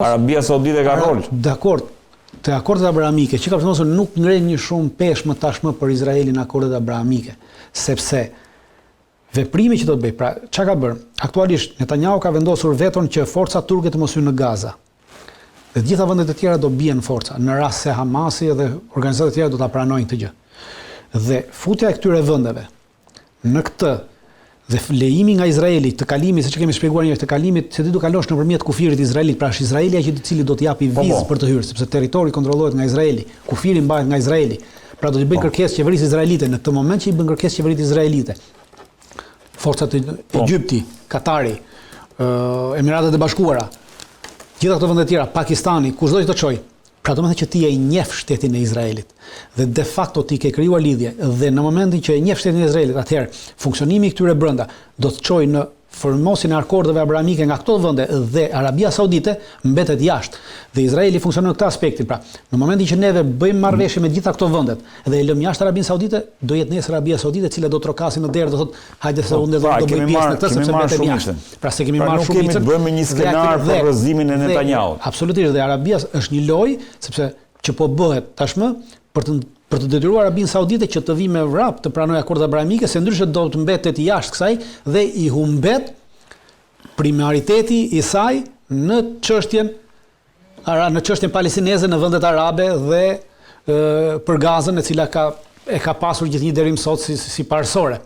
Arabia Saudite ka rol. Dakord, të akordet abrahamike, që ka përthosur nuk ngren një shumë peshë më tashmë për Izraelin akordet abrahamike, sepse veprimi që do të bëj, pra çka ka bërë? Aktualisht Netanyahu ka vendosur veton që forcat turke të mos hyjnë në Gaza. Dhe gjitha vendet e tjera do bien forca, në rast se Hamasi dhe organizatat e tjera do ta pranojnë këtë gjë. Dhe futja e këtyre vendeve në këtë dhe lejimi nga Izraeli të kalimit, siç kemi shpjeguar një herë, të kalimit se ti do kalosh nëpërmjet kufirit të Izraelit, pra është Izraeli ai i cili do të japi vizë për të hyrë, sepse territori kontrollohet nga Izraeli, kufiri mbahet nga Izraeli. Pra do të bëjnë kërkesë qeverisë izraelite në këtë moment që i bën kërkesë qeverisë izraelite. Forcat e Egjipti, Katari, Emiratet e Bashkuara, gjitha këto vende të tjera, Pakistani, kushdo që të çojë. Pra do të thotë që ti e njeh shtetin e Izraelit dhe de facto ti ke krijuar lidhje dhe në momentin që e njeh shtetin e Izraelit, atëherë funksionimi i këtyre brenda do të çojë në formosjen e akordeve abrahamike nga këto vende dhe Arabia Saudite mbetet jashtë. Dhe Izraeli funksionon në këtë aspektin. Pra, në momentin që neve bëjmë marrëveshje me gjitha këto vendet dhe e lëm jashtë Arabinë Saudite, do jetë nesër Arabia Saudite e cila do trokasin në derë, do thotë hajde se unë do bëj pjesë në këtë sepse mbetet jashtë. Pra se kemi marrë shumicën. Ne kemi bëmë një skenar për rrëzimin e Netanyahut. Absolutisht, dhe Arabia është një lojë sepse që po bëhet tashmë për të detyruar Arabinë Saudite që të vijë me vrap të pranojë akordet abrahamike, se ndryshe do të mbetet jashtë kësaj dhe i humbet primariteti i saj në çështjen palestineze në vendet arabe dhe për Gazën, e cila ka pasur gjithnjë deri më sot si parësore.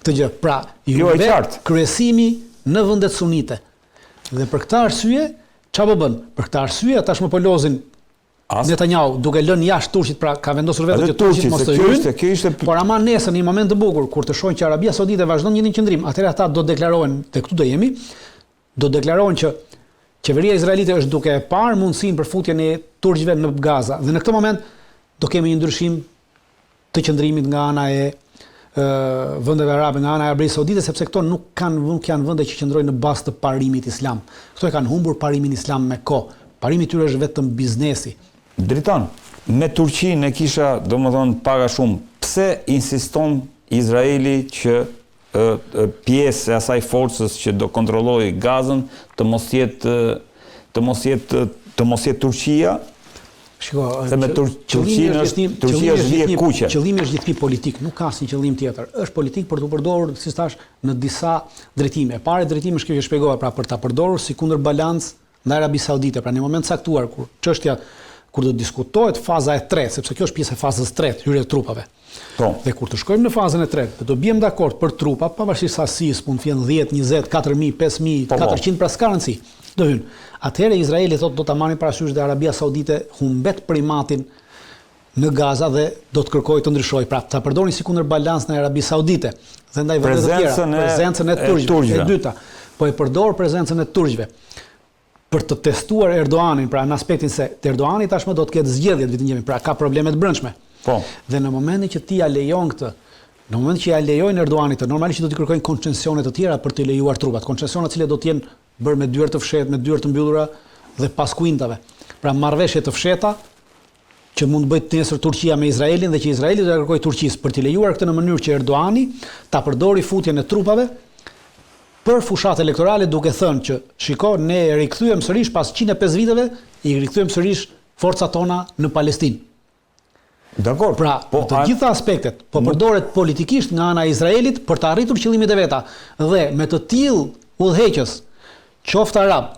Këtë gjë, pra, i humbet kryesimi në vendet sunite. Dhe për këtë arsye, çfarë po bën? Për këtë arsye tashmë po lozin Netanyahu duke lënë jashtë turqit, pra ka vendosur vetë që turqit mos të hyjnë. Por ama nesër në një moment të bukur kur të shohin që Arabia Saudite vazhdon një qendrim, atëherë ata do deklarohen, te këtu do jemi, do deklarohen që qeveria izraelite është duke e parë mundësinë për futjen e turqëve në Gaza. Dhe në këtë moment do kemi një ndryshim të qendrimit nga ana e vendeve arabe, nga ana e Arabisë Saudite, sepse këto nuk janë vende që qëndrojnë në bazë të parimit islam. Këto e kanë humbur parimin islam me kohë. Parimi i tyre është vetëm biznesi. Dritan, me Turqinë e kisha, domethënë, paga shumë. Pse insiston Izraeli që pjesë e asaj forcës që do kontrollojë Gazën të mos jetë Turqia? Shiko, se me Turqinë Turqia është vije kuqe. Qëllimi është gjithë politik, nuk ka asnjë qëllim tjetër. Është politik për të përdorur, si thash, në disa drejtime. E para drejtimi është kjo që shpjegova, pra për ta përdorur si kundërbalans ndaj Arabisë Saudite, pra në moment caktuar kur do diskutohet faza e tretë, sepse kjo është pjesë e fazës tretë, hyrja e trupave. Dhe kur të shkojmë në fazën e tretë, do bëjmë dakord për trupa, pavarësisht sasisë, mund të jenë 10, 20, 4000, 5000, 400, pra s'ka rëndësi. Do hyn. Atëherë Izraeli thotë do ta marrin parasysh dhe Arabia Saudite humbet primatin në Gaza dhe do të kërkojë të ndryshojë, pra ta përdorin si kundërbalans në Arabisë Saudite dhe ndaj vendeve të tjera, prezencën e turqëve. E dyta, po e përdor prezencën e turqëve për të testuar Erdoganin, pra në aspektin se Erdogani tashmë do të ketë zgjedhje të vitin njëmi, pra ka probleme të brendshme. Dhe në momentin që ti ja lejon këtë, në momentin që ja lejojnë Erdoganit, normalisht do të kërkojnë koncesione të tjera për të lejuar trupat, koncesione të cilat do të jenë bërë me dyert të fshehtë, me dyert të mbyllura dhe pas kuintave. Pra marrëveshje të fshehta që mund të bëjë nesër Turqia me Izraelin dhe që Izraeli do të kërkojë Turqisë për të lejuar këtë në mënyrë që Erdogani ta përdori futjen e trupave për fushat elektorale, duke thënë që shiko, ne rikthyem sërish pas 105 viteve, i rikthyem sërish forcat tona në Palestinë. Dakor. Pra, të gjitha aspektet, po përdoret politikisht nga ana e Izraelit për të arritur qëllimet e veta. Dhe me të tillë udhëheqës, qoftë arab,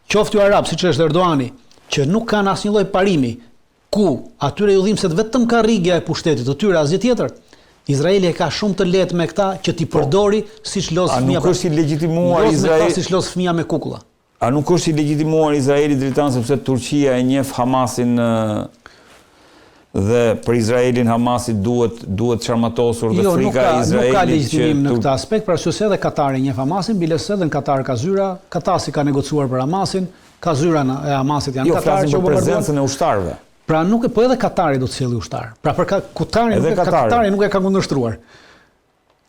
qoftë jo arab, siç është Erdogani, që nuk kanë asnjë lloj parimi, ku atyre ju dhimbset vetëm karrigja e pushtetit të tyre, asgjë tjetër. Izraeli e ka shumë të lehtë me këta që ti përdori siç los fëmia. A nuk është i legjitimuar Izraeli siç los fëmia me kukulla? A nuk është i legjitimuar Izraeli dritan sepse Turqia e njeh Hamasin dhe për Izraelin Hamasi duhet çarmatosur dhe frika e Izraelit. Nuk ka legjitimim në këtë aspekt, pra se edhe Katari njeh Hamasin, bilese edhe në Katar ka zyra, Katasi ka negociuar për Hamasin, ka zyra e Hamasit janë Katar që prezencën e ushtarëve. Pra nuk po edhe Katari do të sjellë ushtar. Pra për Katari nuk e ka kundërshtruar.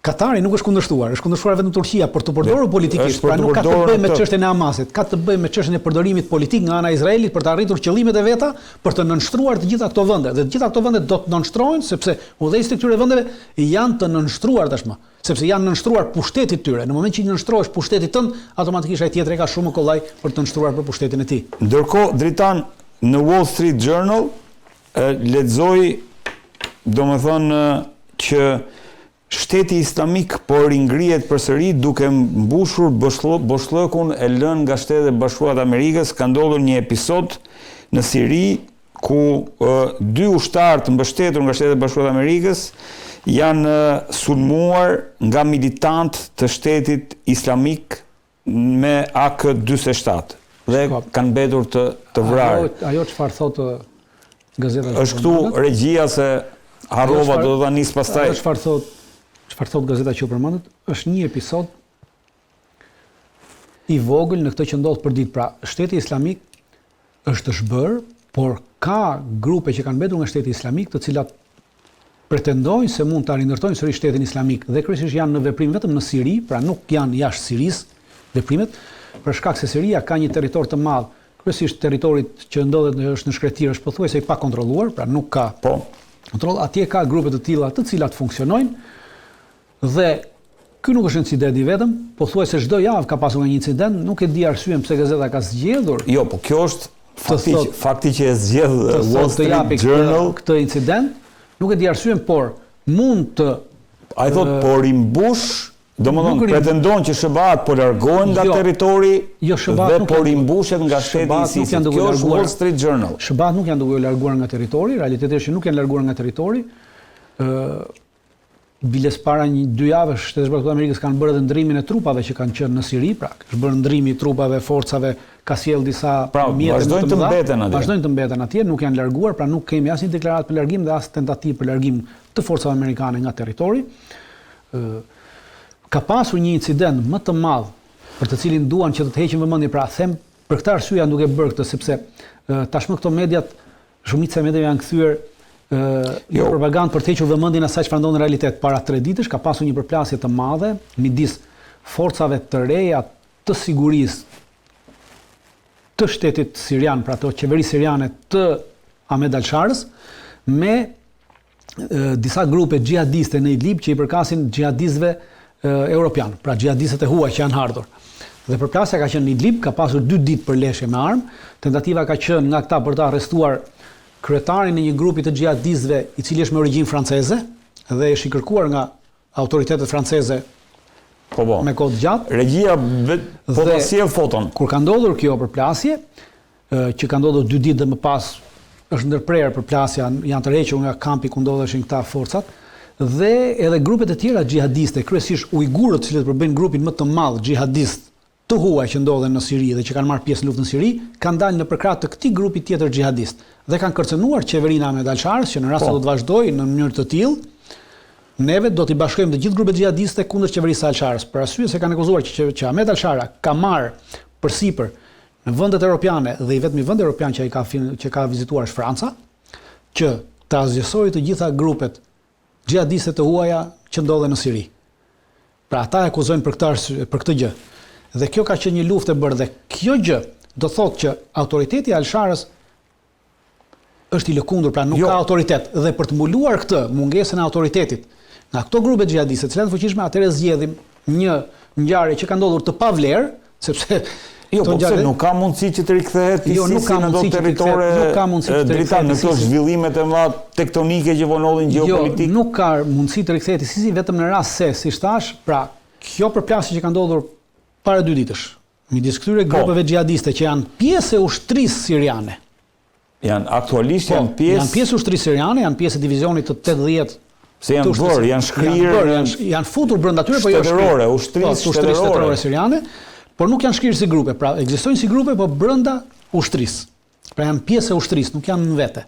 Katari nuk është kundërshtuar, është kundërshtuar vetëm Turqia për të përdorur politikisht, pra nuk ka të bëjë me çështjen e Hamasit, ka të bëjë me çështjen e përdorimit politik nga ana e Izraelit për të arritur qëllimet e veta, për të nënshtruar të gjitha këto vende. Dhe të gjitha këto vende do të nënshtrohen sepse udhëheqësit e këtyre vendeve janë të nënshtruar tashmë. sepse janë nënshtruar pushtetit tyre. Në moment që nënshtrohesh pushtetit tënd, automatikisht ai tjetri ka shumë më kollaj për të nënshtruar për pushtetin e tij. Ndërkohë, Dritan, në Wall Street Journal lexoj, domethënë që Shteti Islamik po ringrihet përsëri duke mbushur boshllëkun e lënë nga Shtetet e Bashkuara të Amerikës. Ka ndodhur një episod në Siri ku 2 ushtarë të mbështetur nga Shtetet e Bashkuara të Amerikës janë sulmuar nga militant të Shtetit Islamik me AK-47 dhe kanë mbetur të vrarë. Ajo çfarë thotë gazeta? Është këtu regjia se harrova do ta nis pastaj. Çfarë thot gazeta që u përmendet, është një episod i vogël në këtë që ndodh për ditë. Pra, Shteti Islamik është zhbër, por ka grupe që kanë mbetur nga Shteti Islamik, të cilat pretendojnë se mund ta rindërtojnë sërish Shtetin Islamik dhe kryesisht janë në veprim vetëm në Siri, pra nuk janë jashtë Sirisë veprimet, për shkak se Siria ka një territor të madh, kryesisht territorit që ndodhet është në shkretir, është pothuajse i pakontrolluar, pra nuk ka kontroll. Atje ka grupe të tilla të cilat funksionojnë. Dhe ky nuk është incident i vetëm, pothuajse çdo javë ka pasur një incident, nuk e di arsyen pse gazeta ka zgjedhur. Jo, po kjo është fakti që e zgjedh Wall Street Journal këtë incident, nuk e di arsyen, por mund të ai thot po rimbush, domethënë pretendon që SBA-t po largohen nga territori dhe po rimbushet nga Shteti i ISIS. Kjo është Wall Street Journal. SBA-t nuk janë duke u larguar nga territori, realiteti është që nuk janë larguar nga territori. Biles para 2 javësh Shtetet e Bashkuara të Amerikës kanë bërë edhe ndrimin e trupave që kanë qenë në Siri, pra është bërë ndrimi i trupave, forcave, ka sjell disa mjete vazhdojnë të mbeten atje. Vazhdojnë të mbeten atje, nuk janë larguar, pra nuk kemi asnjë deklaratë për largim dhe as tentativë për largim të forcave amerikane nga territori. Ka pasur një incident më të madh për të cilin duan që të heqin vëmendje, pra them për këtë arsye janë duke bërë këtë, sepse tashmë këto mediat, shumica e mediave janë kthyer në propagandë për të hequr vëmendjen asaj çfarë ndodh në realitet. Para 3 ditësh ka pasur një përplasje të madhe midis forcave të reja të sigurisë të shtetit sirian, pra të qeverisë siriane të Ahmed al-Sharës, me disa grupe xhihadiste në Idlib që i përkasin xhihadistëve europian, pra xhihadistët e huaj që janë ardhur. Dhe përplasja ka qenë në Idlib, ka pasur 2 ditë për leshje me armë. Tentativa ka qenë nga këta për të arrestuar kryetarin e një grupi të xhihadistëve i cili është me origjinë franceze dhe është i kërkuar nga autoritetet franceze me kohë gjatë. Regjia po ta sjell foton. Kur ka ndodhur kjo përplasje, që ka ndodhur 2 ditë dhe më pas është ndërprerë përplasja, janë tërhequr nga kampi ku ndodheshin këta forcat, dhe edhe grupet e tjera xhihadiste, kryesisht ujgurët, që përbëjnë grupin më të madh xhihadist të huaj që ndodhen në Siri dhe që kanë marrë pjesë në luftën në Siri, kanë dalë në përkrah të këtij grupi tjetër xhihadist dhe kanë kërcënuar qeverinë Ahmed al-Sharës, që në rast se do të vazhdojë në mënyrë të tillë, neve do t'i bashkojmë të gjithë grupet xhihadiste kundër qeverisë së al-Sharës, për arsye se kanë akuzuar që Ahmed al-Shara ka marrë përsipër në vendet europiane dhe i vetmi vend europian që ka vizituar është Franca, që ta zgjesojë të gjitha grupet xhihadiste të huaja që ndodhen në Siri. Pra ata e akuzojnë për këtë gjë. Dhe kjo ka qenë një luftë e bërë dhe kjo gjë do thotë që autoriteti i al-Sharës është i lëkundur, pra nuk ka autoritet. Dhe për të mbuluar këtë mungesën e autoritetit nga këto grupe xhihadiste, të cilat të fuqishme, atëherë zgjedhim një ngjarje që ka ndodhur të pavlerë, sepse po pse nuk ka mundësi që të rikthehet ISIS në ato territore drejta në këto zhvillimet e mëdha tektonike që vonodhin gjeopolitik? Jo, nuk ka mundësi të rikthehet ISIS vetëm në rast se, siç thash, pra kjo përplasje që ka ndodhur para 2 ditësh midis këtyre grupeve xhihadiste që janë pjesë e ushtrisë siriane. Janë pjesë ushtrisë siriane, janë pjesë e divizionit të 80. Se janë bërë, janë shkrirë, janë futur brenda tyre, po jo shtetërore, ushtrisë shtetërore siriane, por nuk janë shkrirë si grupe. Pra ekzistojnë si grupe, po brenda ushtrisë. Pra janë pjesë e ushtrisë, nuk janë në vete.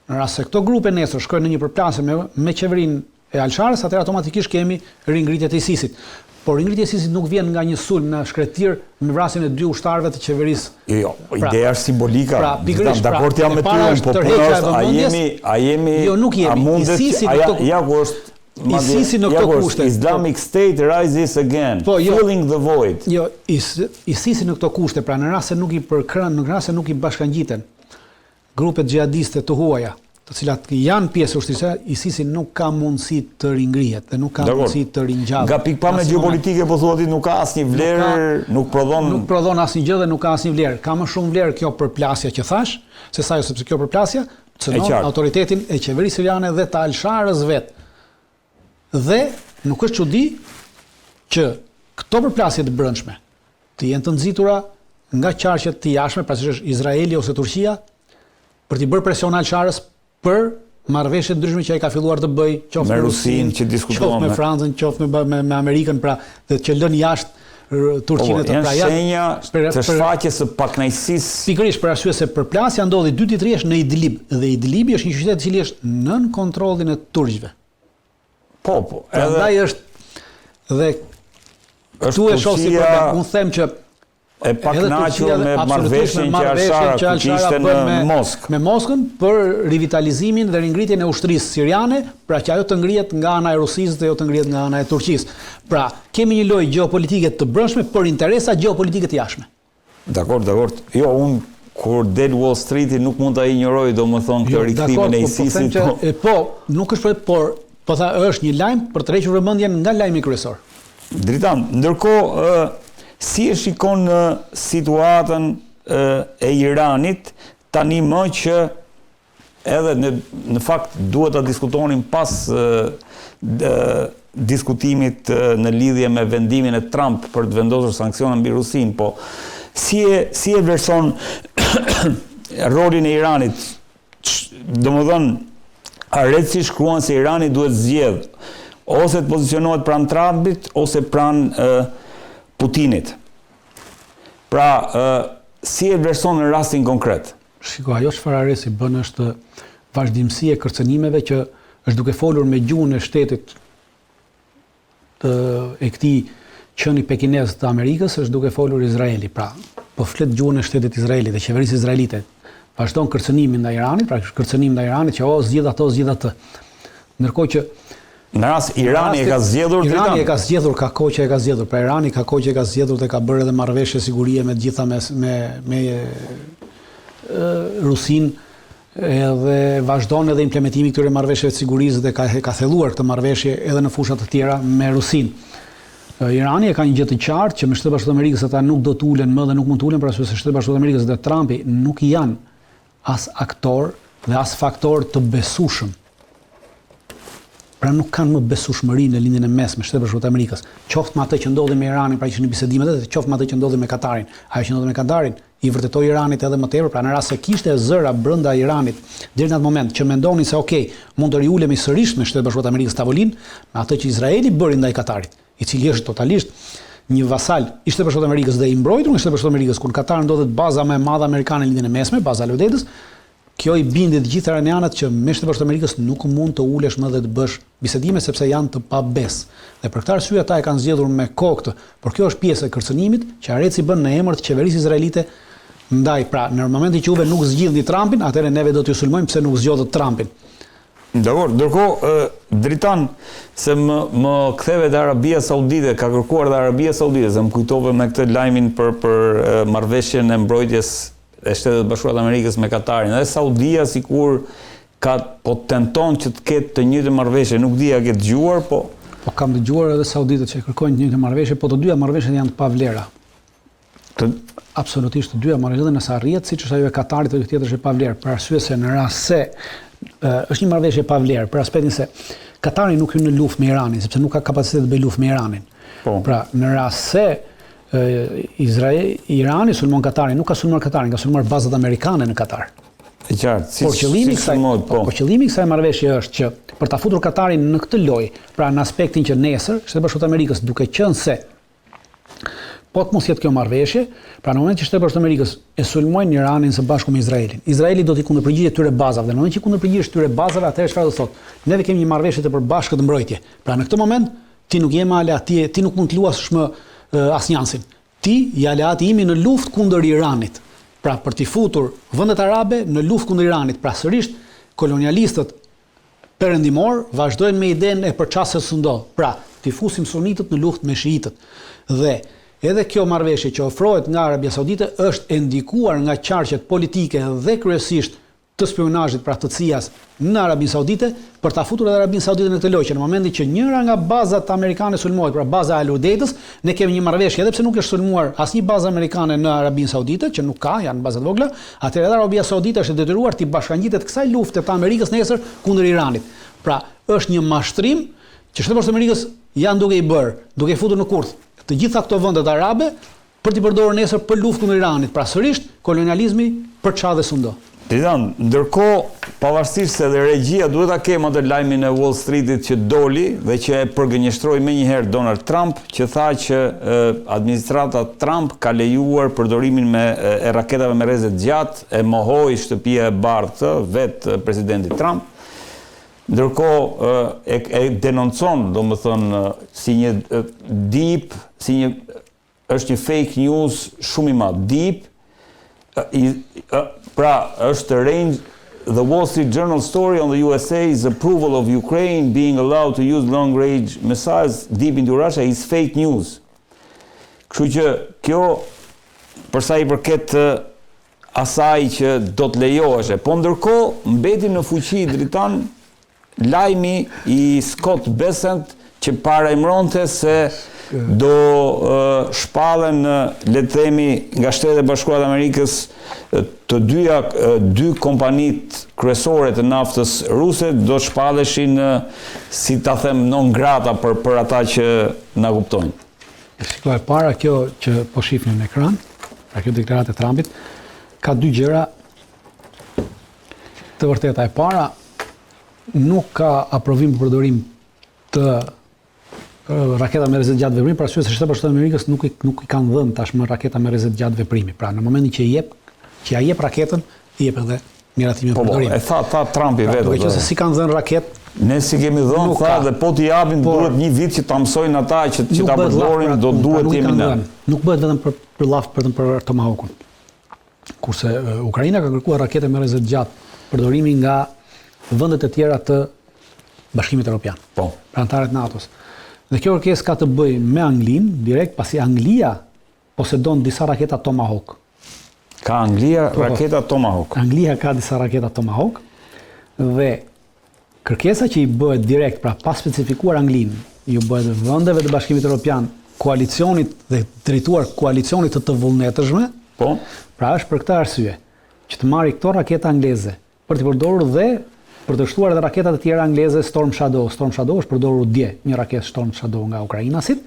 Në rast se këto grupe nesër shkojnë në një përplasje me qeverinë e al-Sharës, atëherë automatikisht kemi ringritje të ISIS-it. Por ringritja e ISIS-it nuk vjen nga një sulm në shkretir me vrasjen e 2 ushtarëve të qeverisë. Jo, ideja është simbolika. Dakord jam me ty, po a jemi a mundet ISIS në këto kushte. Islamic State rises again, filling the void. Jo, ISIS në këto kushte, pra në rast se nuk i përkrën, në rast se nuk i bashkangjiten grupet xhihadiste të huaja, të cilat janë pjesë e ushtrisë, ISIS-i nuk ka mundësi të ringrihet dhe nuk ka mundësi të ringjallet. Nga pikpamja gjeopolitike po thuat nuk ka asnjë vlerë, nuk prodhon asnjë gjë dhe nuk ka asnjë vlerë. Ka më shumë vlerë kjo përplasja që thash, se sa jo sepse kjo përplasja cënon autoritetin e qeverisë siriane dhe të Al-Sharës vet. Dhe nuk është çudi që këto përplasje të brendshme të jenë të nxitura nga qarqet të jashtme, pasysh Izraeli ose Turqia, për t'i bërë presion Al-Sharës për marrëveshje të ndryshme që ai ka filluar të bëj, qoftë me Rusinë, që diskutuam, qoftë me Francën, qoftë me Amerikën, pra dhe që lën jashtë Turqinë të pra janë shenja të shfaqjes së pakënaqësisë. Pikërisht për arsye se përplasja ndodhi 2-3 në Idlib dhe Idlibi është një qytet i cili është nën kontrollin e turqëve. Po, prandaj është dhe këtu e shoh si problem. Unë them që e pakënaqur me marrëveshjen që Al-Shara kishte në Moskë. Me Moskën për rivitalizimin dhe ringritjen e ushtrisë siriane, pra që ajo të ngrihet nga ana e Rusisë dhe jo të ngrihet nga ana e Turqisë. Pra, kemi një lojë gjeopolitike të brendshme për interesa gjeopolitike të jashtme. Dakor. Jo, unë kur del Wall Streeti nuk mund ta injoroj, domethënë këtë rikthimin e ISIS-it. Po, nuk është po tha është një lajm për të rrequr vëmendjen nga lajmi kryesor. Dritan, ndërkohë si e shikon situatën e Iranit tani më që edhe në fakt duhet ta diskutonin pas diskutimit në lidhje me vendimin e Trump për të vendosur sanksione mbi Rusinë, po si e vlerëson rolin e Iranit? Domethënë, a rreth shkruan se Irani duhet zgjedh ose të pozicionohet pranë Trumpit ose pranë Putinit. Pra, si e vlerëson në rastin konkret? Shiko, ajo çfarë Aresi bën është vazhdimësi e kërcënimeve që është duke folur me gjuhën e shtetit e këtij qeni pekinez të Amerikës, është duke folur Izraeli. Pra, po flet gjuhën e shtetit izraelit dhe qeverisë izraelite. Vazhdon kërcënimin ndaj Iranit, pra kërcënim ndaj Iranit që zgjidh atë. Ndërkohë që në rast Irani e ka zgjedhur, Irani e ka zgjedhur, ka kohë që e ka zgjedhur. Pra Irani ka kohë që e ka zgjedhur dhe ka bërë edhe marrëveshje sigurie me të gjitha me Rusinë edhe vazhdon edhe implementimi këtyre marrëveshjeve të sigurisë dhe ka thelluar këtë marrëveshje edhe në fusha të tjera me Rusinë. Irani e ka një gjë të qartë që me Shtetet Bashkuara të Amerikës ata nuk do të ulen më dhe nuk mund të ulen për arsye se Shtetet Bashkuara të Amerikës dhe Trumpi nuk janë as aktor dhe as faktor të besueshëm. Pra nuk kanë më besueshmëri në lindjen e mesme Shtetet Bashkuara të Amerikës. Qoftë me atë që ndodhi me Iranin, pra që në bisedimet edhe, qoftë me atë që ndodhi me Katarin. Ajo që ndodhi me Katarin i vërtetoi Iranit edhe më tepër, pra në rast se kishte zëra brenda Iranit deri në atë moment që mendonin se okay, mund të riulemi sërish me Shtetet Bashkuara të Amerikës tavolinë, me atë që Izraeli bëri ndaj Katarit, i cili është totalisht një vasal i Shtetet Bashkuara të Amerikës dhe i mbrojtur nga Shtetet Bashkuara të Amerikës, kur Katar ndodhet baza më e madhe amerikane në lindjen e mesme, baza e Lodetës. Kjo i bindi të gjithë iranianët që me Shtetet Bashkuara të Amerikës nuk mund të ulesh më dhe të bësh bisedime sepse janë të pabes. Dhe për këtë arsye ata e kanë zgjedhur me kohë këtë, por kjo është pjesë e kërcënimit që Areci bën në emër të qeverisë izraelite ndaj, pra në momentin që juve nuk zgjidhni Trumpin, atëherë neve do t'ju sulmojmë pse nuk zgjodhët Trumpin. Dakor, ndërkohë Dritan se më ktheve te Arabia Saudite, ka kërkuar dhe Arabia Saudite, se më kujtove me këtë lajmin për marrëveshjen e mbrojtjes e Shtetet Bashkuara të Amerikës me Katarin. Edhe Saudia sikur po tenton që të ketë të njëjtën marrëveshje, nuk di a ke dëgjuar, po kam dëgjuar edhe sauditët që kërkojnë të njëjtën marrëveshje, po të dyja marrëveshjet janë të pavlera. Absolutisht të dyja marrëveshjet nëse arrihet, siç është ajo e Katarit dhe tjetër është e pavlerë, për arsye se në rast se është një marrëveshje e pavlerë, për aspektin se Katari nuk hyn në luftë me Iranin, sepse nuk ka kapacitet të bëjë luftë me Iranin. Pra, në rast se Irani sulmon Katarin, nuk ka sulmuar Katarin, ka sulmuar bazat amerikane në Katar. E qartë, por qëllimi i kësaj marrëveshje është që për ta futur Katarin në këtë lojë, pra në aspektin që nesër Shtetet Bashkuara të Amerikës duke qenë se po të mos jetë kjo marrëveshje, pra në moment që Shtetet Bashkuara të Amerikës e sulmojnë Iranin së bashku me Izraelin, Izraeli do t'i kundërpërgjigjet këtyre bazave. Dhe në moment që kundërpërgjigjesh këtyre bazave, atëherë çfarë do thotë? Neve kemi një marrëveshje të përbashkët të mbrojtje. Pra në këtë moment ti nuk je më aleati, ti nuk mund të luash më asnjansin. Ti je aleati imi në luftë kundër Iranit. Pra për t'i futur vendet arabe në luftë kundër Iranit. Pra sërish kolonialistët perëndimor vazhdojnë me idenë e përçasjes së ndodh. Pra t'i fusim sunitët në luftë me shiitët. Dhe edhe kjo marrëveshje që ofrohet nga Arabia Saudite është e ndikuar nga qarqet politike dhe kryesisht të spionazhit, pra të CIA-s në Arabinë Saudite, për ta futur edhe Arabinë Saudite në këtë lojë. Në momentin që njëra nga bazat amerikane sulmohet, pra baza e Al-Udeidës, ne kemi një marrëveshje, edhe pse nuk është sulmuar asnjë bazë amerikane në Arabinë Saudite, që nuk ka, janë baza të vogla, atëherë edhe Arabia Saudite është e detyruar të bashkangjitet kësaj lufte të Amerikës nesër kundër Iranit. Pra, është një mashtrim që Shtetet Bashkuara të Amerikës janë duke i bërë, duke i futur në kurth të gjitha këto vendet arabe për t'i përdorur nesër për luftë kundër Iranit. Pra sërish kolonializmi për çfarë dhe sundo. Dritan, ndërkohë, pavarësisht se dhe regjia duhet ta kemë atë lajmin e Wall Streetit që doli dhe që e përgënjeshtroi menjëherë Donald Trump, që tha që administrata Trump ka lejuar përdorimin e raketave me rrezet gjatë, e mohoi shtëpia e bardhë vetë presidenti Trump. Ndërkohë e denoncon, domethënë, si një deep, është një fake news shumë i madh, deep. Pra, është range, the Wall Street Journal story on the USA's approval of Ukraine being allowed to use long-range missiles deep into Russia is fake news. Kështu që kjo, përsa i përket asaj që do të lejoheshe, po ndërkohë mbeti në fuqi Dritan lajmi i Scott Bessent që parajmëronte se do shpallen, le të themi, nga Shtetet Bashkuara të Amerikës të dy kompanit kryesore të naftës ruse do shpalleshin, si ta them, non grata për ata që na kuptojnë. Shikoj, para kjo që po shihni në ekran, pra kjo deklaratë e Trumpit, ka dy gjëra të vërteta. E para, nuk ka aprovim për përdorim të raketa me rrezet gjatë veprimi, për arsye se Shtetet Bashkuara të Amerikës nuk i kanë dhënë tashmë raketa me rrezet gjatë veprimi. Pra në momentin që ja jep raketën, i jep edhe miratimin për përdorim. E tha Trumpi vetë. Duke qenë se si kanë dhënë raketë, ne si kemi dhënë, tha, dhe po t'i japin duhet një vit që ta mësojnë ata që ta përdorin, do duhet jemi në. Nuk bëhet vetëm për llaf për Tomahawkun. Kurse Ukraina ka kërkuar rakete me rrezet gjatë përdorimi nga vendet e tjera të Bashkimit Evropian. Po. Pra antarët NATO-s. Dhe kjo kërkesë ka të bëjë me Anglinë, direkt, pasi Anglia posedon disa raketa Tomahawk. Ka Anglia raketa Tomahawk. Anglia ka disa raketa Tomahawk dhe kërkesa që i bëhet direkt, pra pas specifikuar Anglinë, ju bëhet vendeve të Bashkimit Evropian, koalicionit dhe drejtuar koalicionit të vullnetshme. Po. Pra është për këtë arsye që të marrë këto raketa angleze për të përdorur dhe për të shtuar edhe raketat e tjera angleze Storm Shadow. Storm Shadow është përdorur dje, një raketë Storm Shadow nga ukrainasit,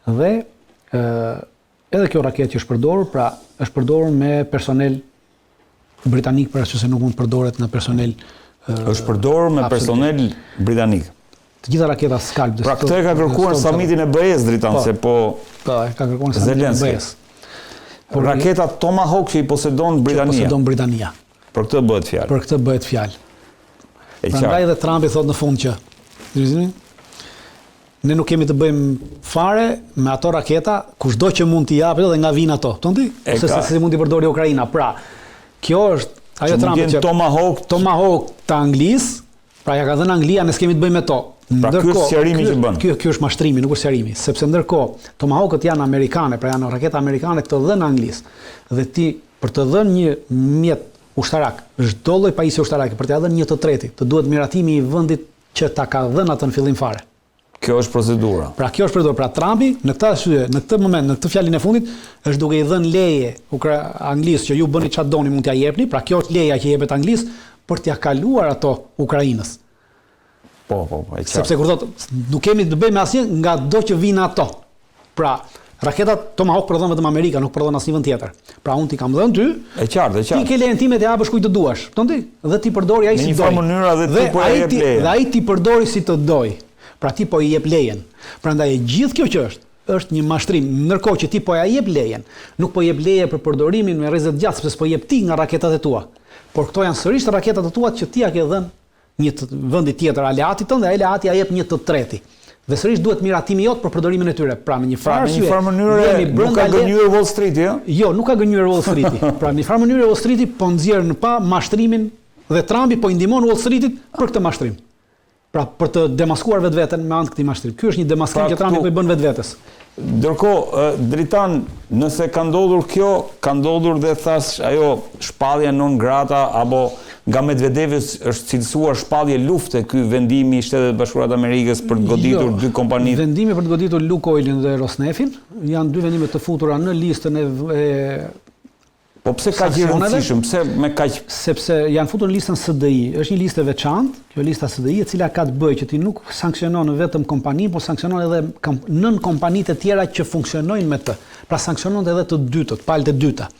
dhe edhe kjo raketë që është përdorur, pra është përdorur me personel britanik, për arsye se nuk mund përdoret në personel është përdorur me personel britanik. Të gjitha raketat Scalp. Pra këtë e ka kërkuar në samitin e BE-s, Dritan, se po e ka kërkuar në samitin e BE-s. Raketa Tomahawk që i posedon Britania. Për këtë bëhet fjalë. Për këtë bëhet fjalë. Prandaj dhe Trumpi thot në fund që ne nuk kemi të bëjmë fare me ato raketa, kushdo që mund t'i japë dhe nga vinë ato. Ose se si mund t'i përdori Ukraina. Pra, kjo është ajo Trumpi që Tomahawk të Anglisë, pra ja ka dhënë Anglia, ne s'kemi të bëjmë me to. Pra ky është sqarimi që bën. Ky është mashtrimi, nuk është sqarimi, sepse ndërkohë Tomahawkët janë amerikane, pra janë raketa amerikane të dhënë Anglisë. Dhe ti për të dhënë një mjet ushtarak, çdo lloj pajisje ushtarake, për t'ia dhënë një të tretit, të duhet miratimi i vendit që ta ka dhënë atë në fillim fare. Kjo është procedura. Pra kjo është procedura. Pra Trumpi në këtë arsye, në këtë moment, në këtë fjalën e fundit, është duke i dhënë leje Anglisë që ju bëni çfarë doni mund t'ia jepni, pra kjo është leja që jepet Anglisë për t'ia kaluar ato Ukrainës. Po, e qartë. Sepse kur thotë nuk kemi të bëjmë asnjë nga do që vinë ato. Pra raketat Tomahawk prodhon vetëm Amerika, nuk prodhon asnjë vend tjetër. Pra unë ti kam dhënë ty. E qartë. Ti ke lejen time të japësh kujt të duash. Kupton? Dhe ti përdori ai si do. Në një farë mënyrë dhe ti po e jep lejen. Dhe ai ti përdori si të doj. Pra ti po i jep lejen. Prandaj gjithë kjo që është një mashtrim, ndërkohë që ti po ja jep lejen. Nuk po jep leje për përdorimin me rrezet gjatë, sepse po jep ti nga raketat e tua. Por këto janë sërish raketat e tua që ti ja ke dhënë një vendi tjetër aleatit tënd dhe ai aleati ja jep një të treti. Dhe sërish duhet miratimi jot për përdorimin e tyre. Pra në një farë mënyrë nuk ka gënjur Wall Streeti, jo? Jo, nuk ka gënjur Wall Streeti. Pra në një farë mënyrë Wall Streeti po nxjerr në pa mashtrimin dhe Trumpi po i ndihmon Wall Streetit për këtë mashtrim. Pra për të demaskuar vetveten me anë të këtij mashtrim. Ky është një demaskim që Trumpi po i bën vetvetes. Ndërkohë, Dritan, nëse ka ndodhur kjo, ka ndodhur dhe thash ajo shpallja non grata apo nga Medvedevi është cilësuar shpallje lufte ky vendimi i Shtetet Bashkuara të Amerikës për të goditur dy kompanitë. Vendimi për të goditur Lukoilin dhe Rosnefin janë dy vendime të futura në listën e po pse ka gjë rëndësishëm? Pse me kaq? Sepse janë futur në listën SDI. Është një listë e veçantë, kjo lista SDI, e cila ka të bëjë që ti nuk sanksionon vetëm kompaninë, por sanksionon edhe nën kompanitë e tjera që funksionojnë me të. Pra sanksionon edhe të dytët, palët e dyta.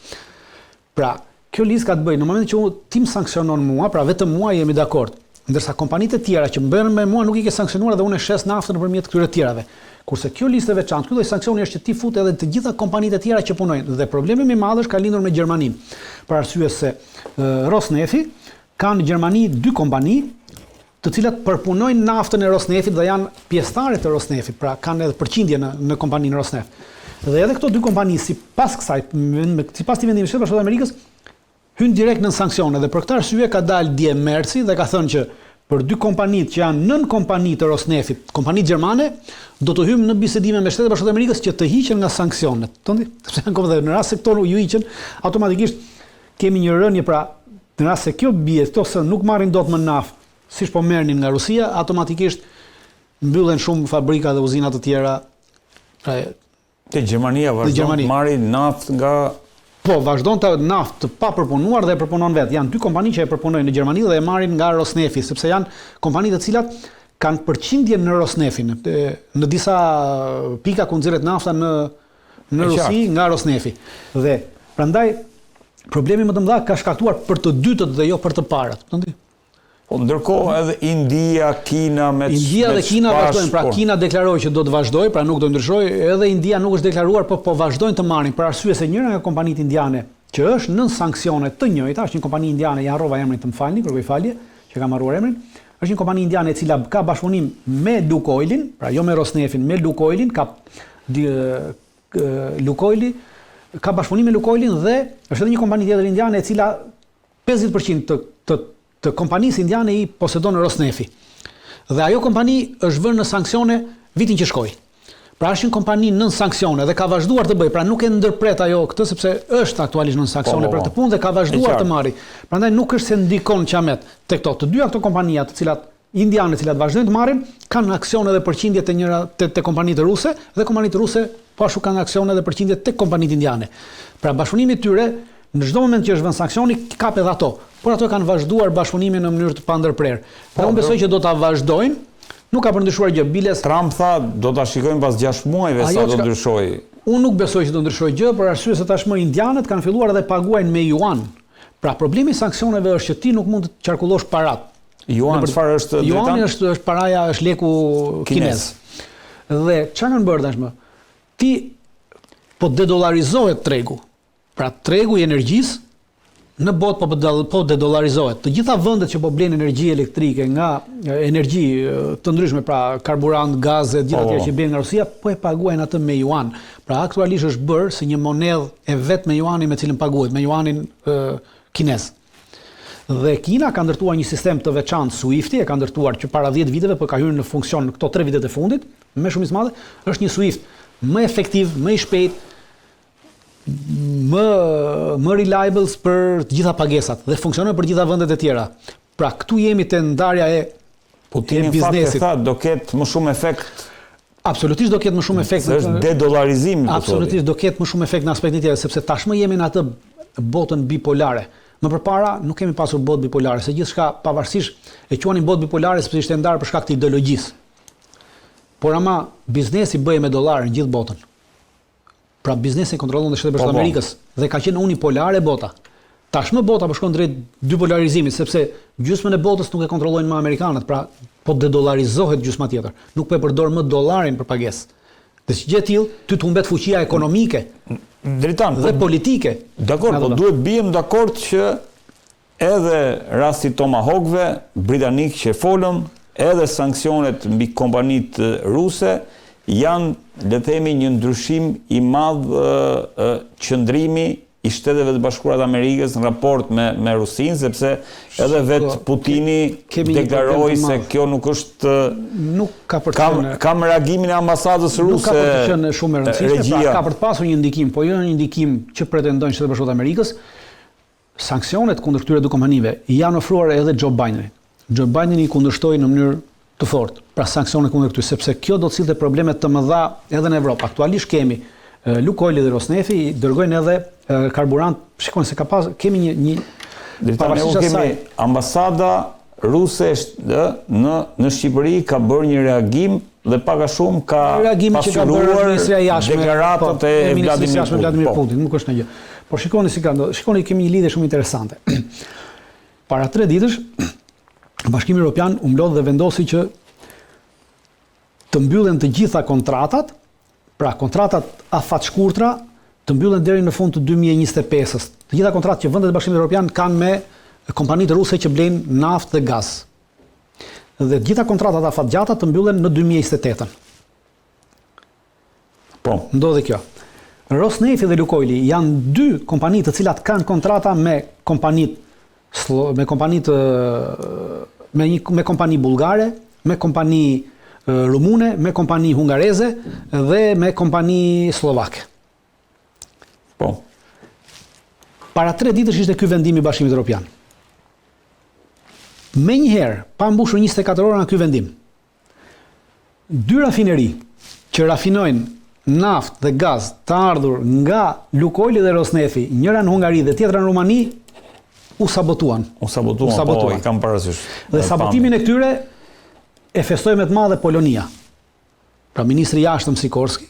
Pra, kjo listë ka të bëjë në momentin që ti më sanksionon mua, pra vetëm mua jemi dakord. Ndërsa kompanitë e tjera që mbërën me mua nuk i ke sanksionuar dhe unë e shes naftën nëpërmjet këtyre tjerave. Kurse kjo listë e veçantë, ky lloj sanksioni është që ti fut edhe të gjitha kompanitë e tjera që punojnë. Dhe problemi më i madh është ka lindur me Gjermaninë. Për arsye se Rosnefi ka në Gjermani dy kompani të cilat përpunojnë naftën e Rosnefit dhe janë pjesëtarë të Rosnefit, pra kanë edhe përqindje në kompaninë Rosneft. Dhe edhe këto dy kompani sipas kësaj, sipas këtij vendimi i Shtetit Bashkuar të Amerikës, hynë direkt në sanksione dhe për këtë arsye ka dalë dje Merci dhe ka thënë që për dy kompanitë që janë nën kompani të Rosnefit, kompanitë gjermane, do të hyjmë në bisedime me Shtetet Bashkuara të Amerikës që të hiqen nga sanksionet. Tondi, sepse në rast se këto ju hiqen, automatikisht kemi një rënje, pra në rast se kjo bie, këto se nuk marrin dot më naftë, siç po merrnin nga Rusia, automatikisht mbyllen shumë fabrika dhe uzina të tjera. Pra, te Gjermania vazhdon të marrë naftë nga po, vazhdon të naftë të papërpunuar dhe e përpunon vetë. Janë dy kompani që e përpunojnë në Gjermani dhe e marrin nga Rosnefi, sepse janë kompani të cilat kanë përqindje në Rosnefin, në disa pika ku nxirret nafta në Rusi nga Rosnefi. Dhe prandaj problemi më të madh ka shkaktuar për të dytët dhe jo për të parat. Po ndërkohë edhe India, Kina India dhe Kina vazhdojnë, pra Kina deklaroi që do të vazhdojë, pra nuk do ndryshojë, edhe India nuk është deklaruar, po vazhdojnë të marrin për arsye se njëra nga kompanitë indiane që është nën sanksione të njëjta, është një kompani indiane, ja harrova emrin, të më falni, kërkoj falje, që kam harruar emrin, është një kompani indiane e cila ka bashkëpunim me Lukoilin, pra jo me Rosnefin, me Lukoilin, Lukoili ka bashkëpunim me Lukoilin dhe është edhe një kompani tjetër indiane e cila 50% të kompanisë indiane i posedon Rosnefi. Dhe ajo kompani është vënë në sanksione vitin që shkoi. Pra është një kompani nën sanksione dhe ka vazhduar të bëjë, pra nuk e ndërpret ajo këtë sepse është aktualisht nën sanksione për këtë punë dhe ka vazhduar të marrë. Prandaj nuk është se ndikon qamet te këto. Të dyja këto kompanija, të cilat indiane, të cilat vazhdojnë të marrin, kanë aksione dhe përqindje te kompanitë ruse dhe kompanitë ruse po ashtu kanë aksione dhe përqindje te kompanitë indiane. Pra bashkëpunimi i tyre në çdo moment që është vënë sanksioni kap edhe ato, por ato kanë vazhduar bashkëpunimin në mënyrë të pandërprer. Dhe unë besoj që do ta vazhdojnë, nuk ka përndryshuar gjë. Biles Trump tha do ta shikojmë pas 6 muajve sa do ndryshojë. Unë nuk besoj që do ndryshojë gjë, për arsye se tashmë indianët kanë filluar edhe paguajnë me yuan. Pra problemi i sanksioneve është që ti nuk mund të qarkullosh parat. Yuan çfarë është? Yuani është paraja, është leku kinez. Dhe çfarë kanë bërë tashmë? Ti po dedollarizohet tregu. Pra tregu i energjisë në botë po dedollarizohet. Të gjitha vendet që po blenë energji elektrike nga energji të ndryshme, pra karburant, gaze, gjithë ato që blen nga Rusia, po e paguajnë atë me yuan. Pra aktualisht është bërë si një monedhë e vetë me yuanin me cilën paguhet, me yuanin kinez. Dhe Kina ka ndërtuar një sistem të veçantë SWIFT-i, e ka ndërtuar që para 10 viteve, por ka hyrë në funksion në këto 3 vitet e fundit, me shumicë madhe, është një SWIFT më efektiv, më i shpejtë, më reliables për të gjitha pagesat dhe funksionon për gjitha vendet e tjera. Pra këtu jemi te ndarja e biznesit. Tha do ketë më shumë efekt. Absolutisht do ketë më shumë efekt. Është dedollarizim. Absolutisht do ketë më shumë efekt në aspektin tjetër, sepse tashmë jemi në atë botën bipolare. Më përpara nuk kemi pasur botë bipolare, se gjithçka pavarësisht e quanin botë bipolare sepse ishte ndarë për shkak të ideologjisë. Por ama biznesi bëhej me dollarin gjithë botën. Pra biznesi kontrollon dhe Shtetet Bashkuara të Amerikës dhe ka qenë unipolare bota. Tashmë bota po shkon drejt dipolarizimit, sepse gjysmën e botës nuk e kontrollojnë më amerikanët, pra po dedollarizohet gjysma tjetër. Nuk po e përdor më dollarin për pagesë. Dhe si gjë e tillë, ty të humbet fuqia ekonomike, drejtan dhe politike. Dakor, po duhet bijem dakord që edhe rasti Tomahawkëve britanik që folëm, edhe sanksionet mbi kompanitë ruse janë, le të themi, një ndryshim i madh qëndrimi i Shteteve të Bashkuara të Amerikës në raport me Rusinë, sepse edhe vetë Putini deklaroi se kjo nuk është nuk ka për të qenë kam reagimin e ambasadës ruse. Nuk ka për të qenë shumë e rëndësishme, pra ka për të pasur një ndikim, po jo një ndikim që pretendojnë Shtetet Bashkuara të Amerikës. sanksionet kundër këtyre dy kompanive janë ofruar edhe Joe Bidenit. Joe Biden i kundërshtoi në mënyrë të fortë pra sanksione kundër këtyre, sepse kjo do të sillte probleme të mëdha edhe në Evropë. Aktualisht kemi Lukoili dhe Rosnefi dërgojnë edhe karburant, shikoni se kemi një pavarësisht kemi ambasada ruse në Shqipëri ka bërë një reagim dhe pak a shumë ka pasuruar deklaratat e Vladimir Putin. Nuk është në gjë. Por shikoni si ka ndodhur. Shikoni kemi një lidhje shumë interesante. Para 3 ditësh Bashkimi Evropian u mblodh dhe vendosi që të mbyllen të gjitha kontratat, pra kontratat afatshkurtra, të mbyllen deri në fund të 2025-s. Të gjitha kontratat që vendet e Bashkimit Evropian kanë me kompanitë ruse që blejnë naftë dhe gaz. Dhe të gjitha kontratat afatgjata të mbyllen në 2028-ën. Po. Ndodhi kjo. Rosnefi dhe Lukoili janë 2 kompani të cilat kanë kontrata me kompani bullgare, me kompani rumune, me kompani hungareze dhe me kompani slovake. Po. Para 3 ditësh ishte ky vendim i Bashkimit Evropian. Menjëherë, pa mbushur 24 ora nga ky vendim, 2 rafineri që rafinojnë naftë dhe gaz të ardhur nga Lukoili dhe Rosnefi, njëra në Hungari dhe tjetra në Rumani, u sabotuan. Po, i kam parasysh. Dhe sabotimin e këtyre e festoi me të madhe Polonia. Pra ministri i jashtëm Sikorski,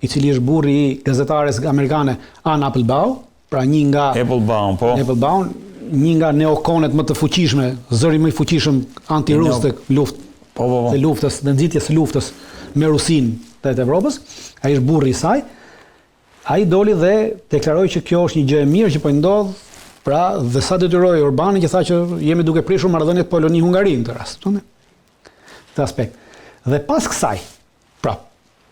i cili është burri i gazetares amerikane Ann Applebaum, pra një nga Applebaum, një nga neokonet më të fuqishme, zëri më i fuqishëm anti-rus të luftës, në nxitjes së luftës me Rusinë të Evropës, ai është burri i saj. Ai doli dhe deklaroi që kjo është një gjë e mirë që po ndodh. Pra, dhe sa detyroi Orbani që tha që jemi duke prishur marrëdhëniet Poloni-Hungari në këtë rast. Këtë aspekt. Dhe pas kësaj, pra,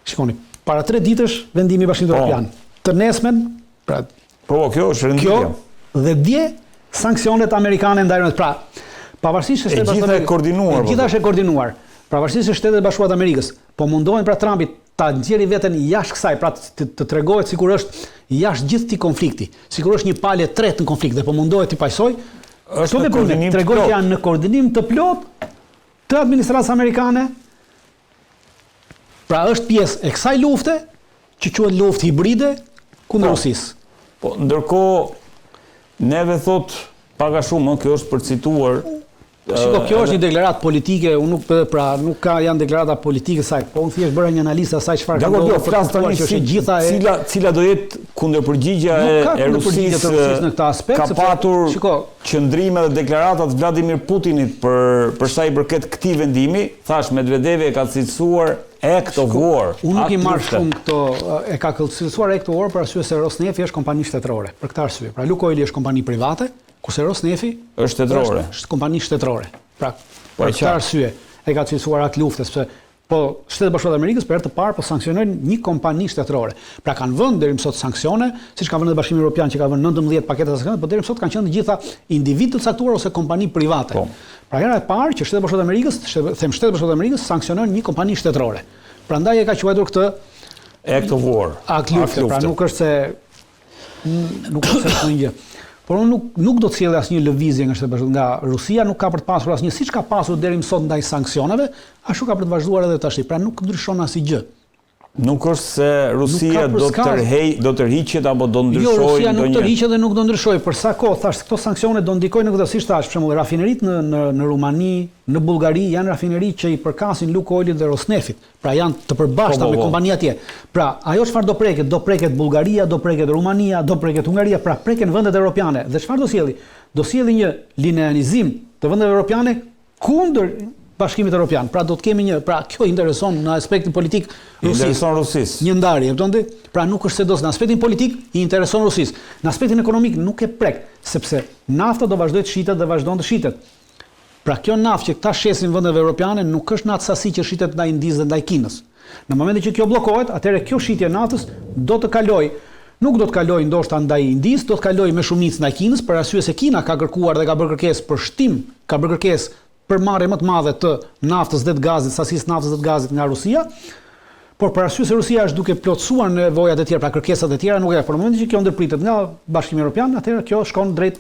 shikoni, para 3 ditësh vendimi i Bashkimit Evropian. Të nesmen, pra, kjo është renditja. Kjo dhe dje sanksionet amerikane ndaj pra, pavarësisht se Gjitha është e koordinuar. Pavarësisht se Shtetet e Bashkuara të Amerikës po mundohen pra Trumpit ta nxjerrë veten jashtë kësaj, pra të tregohet sikur është jashtë gjithë këtij konflikti, sikur është një palë e tretë në konflikt dhe po mundohet të pajsoj. Këto veprime tregojnë që janë në koordinim të plot të administratës amerikane. Pra është pjesë e kësaj lufte që quhet luftë hibride kundër Rusisë. Po ndërkohë neve thot pak a shumë, kjo është përcituar. Shiko, kjo është një deklaratë politike, unë nuk ka janë deklarata politike saj, po unë thjesht bëra një analizë asaj çfarë ka ndodhur për të që është gjitha cila do jetë kundërpërgjigja e Rusisë në këtë aspekt, ka patur qëndrime dhe deklaratat Vladimir Putinit për sa i përket këtij vendimi, thash Medvedevi e ka cilësuar act of war. Unë nuk i marr shumë këto, e ka cilësuar act of war për arsye se Rosnefi është kompani shtetërore. Për këtë arsye, pra Lukoili është kompani private, kurse Rosnefi është shtetërore. Është kompani shtetërore. Pra, për këtë arsye e ka cilësuar atë luftës, sepse po Shtetet e Bashkuara të Amerikës për herë të parë po sanksionojnë një kompani shtetërore. Pra kanë vënë deri më sot sanksione, siç ka vënë Bashkimi Evropian që ka vënë 19 paketa sanksione, por deri më sot kanë qenë të gjitha individ të caktuar ose kompani private. Po. Pra hera e parë që Shtetet e Bashkuara të Amerikës, Shtetet e Bashkuara të Amerikës sanksionojnë një kompani shtetërore. Prandaj e ka quajtur këtë act of war. Akt lufte, pra nuk është se një gjë. Por unë nuk do të sjellë asnjë lëvizje nga Rusia, nuk ka për të pasur asnjë, siç ka pasur deri më sot ndaj sanksioneve, ashtu ka për të vazhduar edhe tash. Pra nuk ndryshon asnjë. Nuk është se Rusia do tërhiqet apo do ndryshojë ndonjë. Jo, Rusia nuk tërhiqet dhe nuk do ndryshojë. Për sa kohë thash këto sanksione do ndikojnë në këtë, siç thash, për shembull, rafineritë në Rumani, në Bullgari janë rafineri që i përkasin Lukoilit dhe Rosnefit. Pra janë të përbashkëta me kompani atje. Pra, ajo çfarë do preket Bullgaria, do preket Rumania, do preket Hungaria, pra preken vendet evropiane. Dhe çfarë do sjellë? Do sjellë një linearizim të vendeve evropiane kundër Bashkimit Evropian. Pra do të kemi kjo intereson në aspektin politik Rusisë. Një ndarje, kupton? Pra nuk është se do në aspektin politik i intereson Rusisë. Në aspektin ekonomik nuk e prek, sepse nafta do vazhdoj të shitet dhe vazhdon të shitet. Pra kjo naftë që këta shesin vendeve evropiane nuk është në atë sasi që shitet ndaj Indisë dhe ndaj Kinës. Në momentin që kjo bllokohet, atëherë kjo shitje e naftës do të kalojë. Nuk do të kalojë ndoshta ndaj Indisë, do të kalojë me shumicë ndaj Kinës, për arsye se Kina ka kërkuar dhe ka bërë kërkesë për shtim, ka bërë kërkesë për marrje më të madhe të naftës dhe të gazit, sasisë naftës dhe të gazit nga Rusia. Por për arsye se Rusia është duke plotësuar nevojat e tjera, pra kërkesat e tjera, nuk e ka. Por në momentin që kjo ndërpritet nga Bashkimi Evropian, atëherë kjo shkon drejt